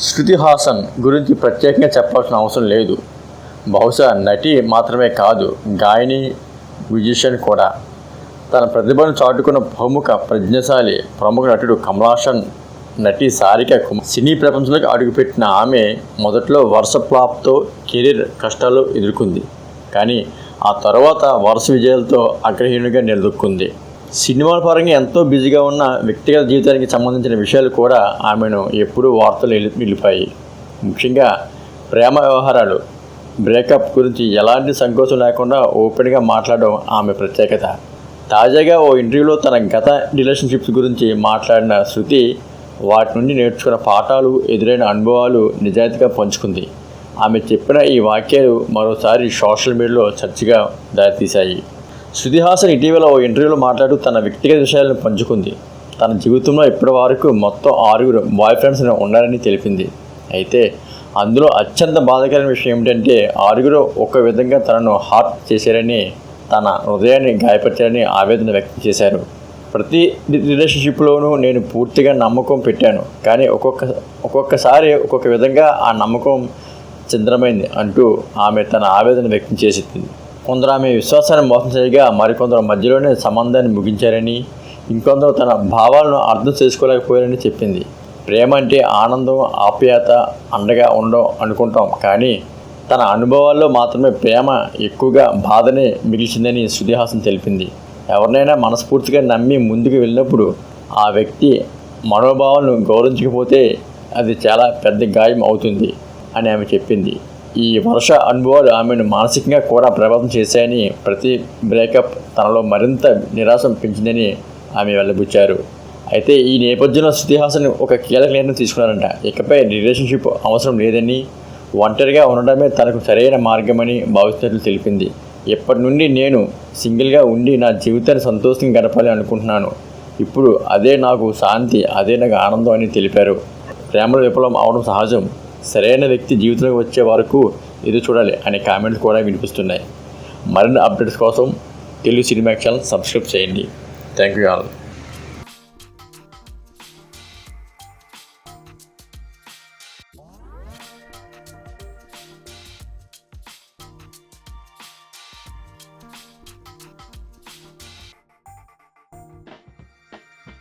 శృతి హాసన్ గురించి ప్రత్యేకంగా చెప్పాల్సిన అవసరం లేదు. బహుశా నటి మాత్రమే కాదు, గాయని, మ్యూజిషియన్ కూడా. తన ప్రతిభను చాటుకున్న బహుముఖ ప్రజ్ఞాశాలి ప్రముఖ నటుడు కమల్ హాసన్, నటి సారిక కుమార్ సినీ ప్రపంచంలోకి అడుగుపెట్టిన ఆమె మొదట్లో వరుస ఫ్లాప్తో కెరీర్ కష్టాలు ఎదుర్కొంది. కానీ ఆ తర్వాత వరుస విజయాలతో అగ్రహీనుడిగా నిలదొక్కుంది. సినిమాల పరంగా ఎంతో బిజీగా ఉన్న వ్యక్తిగత జీవితానికి సంబంధించిన విషయాలు కూడా ఆమెను ఎప్పుడూ వార్తలు నిలిపాయి. ముఖ్యంగా ప్రేమ వ్యవహారాలు, బ్రేకప్ గురించి ఎలాంటి సంకోచం లేకుండా ఓపెన్గా మాట్లాడడం ఆమె ప్రత్యేకత. తాజాగా ఓ ఇంటర్వ్యూలో తన గత రిలేషన్షిప్స్ గురించి మాట్లాడిన శృతి వాటి నుండి నేర్చుకున్న పాఠాలు, ఎదురైన అనుభవాలు నిజాయితీగా పంచుకుంది. ఆమె చెప్పిన ఈ వాక్యాలు మరోసారి సోషల్ మీడియాలో చర్చగా దారితీశాయి. శృతి హాసన్ ఇటీవల ఓ ఇంటర్వ్యూలో మాట్లాడుతూ తన వ్యక్తిగత విషయాలను పంచుకుంది. తన జీవితంలో ఇప్పటి వరకు మొత్తం 6 బాయ్ ఫ్రెండ్స్ ఉన్నారని తెలిపింది. అయితే అందులో అత్యంత బాధాకరమైన విషయం ఏమిటంటే 6 ఒక విధంగా తనను హర్ట్ చేశారని, తన హృదయాన్ని గాయపరిచారని ఆవేదన వ్యక్తం చేశారు. ప్రతి రిలేషన్షిప్లోనూ నేను పూర్తిగా నమ్మకం పెట్టాను, కానీ ఒక్కొక్కసారి ఒక్కొక్క విధంగా ఆ నమ్మకం ఛిద్రమైంది అంటూ ఆమె తన ఆవేదన వ్యక్తం చేసింది. కొందరు ఆమె విశ్వాసాన్ని మోసం చేయగా మరికొందరు మధ్యలోనే సంబంధాన్ని ముగించారని, ఇంకొందరు తన భావాలను అర్థం చేసుకోలేకపోయారని చెప్పింది. ప్రేమ అంటే ఆనందం, ఆప్యాయత, అండగా ఉండడం అనుకుంటాం, కానీ తన అనుభవాల్లో మాత్రమే ప్రేమ ఎక్కువగా బాధనే మిగిల్చిందని శృతి హాసన్ తెలిపింది. ఎవరినైనా మనస్ఫూర్తిగా నమ్మి ముందుకు వెళ్ళినప్పుడు ఆ వ్యక్తి మనోభావాలను గౌరవించకపోతే అది చాలా పెద్ద గాయం అవుతుంది అని ఆమె చెప్పింది. ఈ వరుస అనుభవాలు ఆమెను మానసికంగా కూడా ప్రభావితం చేశాయని, ప్రతి బ్రేకప్ తనలో మరింత నిరాశ పెంచిందని ఆమె వెల్లబుచ్చారు. అయితే ఈ నేపథ్యంలో శృతి హాసన్ ఒక కీలక నిర్ణయం తీసుకున్నారంట. ఇకపై రిలేషన్షిప్ అవసరం లేదని, ఒంటరిగా ఉండడమే తనకు సరైన మార్గమని భావిస్తున్నట్లు తెలిపింది. ఇప్పటి నుండి నేను సింగిల్గా ఉండి నా జీవితాన్ని సంతోషంగా గడపాలి అనుకుంటున్నాను. ఇప్పుడు అదే నాకు శాంతి, అదే నాకు ఆనందం అని తెలిపారు. ప్రేమలో విఫలం అవడం సహజం, సరైన వ్యక్తి జీవితంలోకి వచ్చే వరకు ఎదురు చూడాలి అనే కామెంట్లు కూడా వినిపిస్తున్నాయి. మరిన్ని అప్డేట్స్ కోసం తెలుగు సినిమా ఛానల్ సబ్స్క్రైబ్ చేయండి. Thank you all.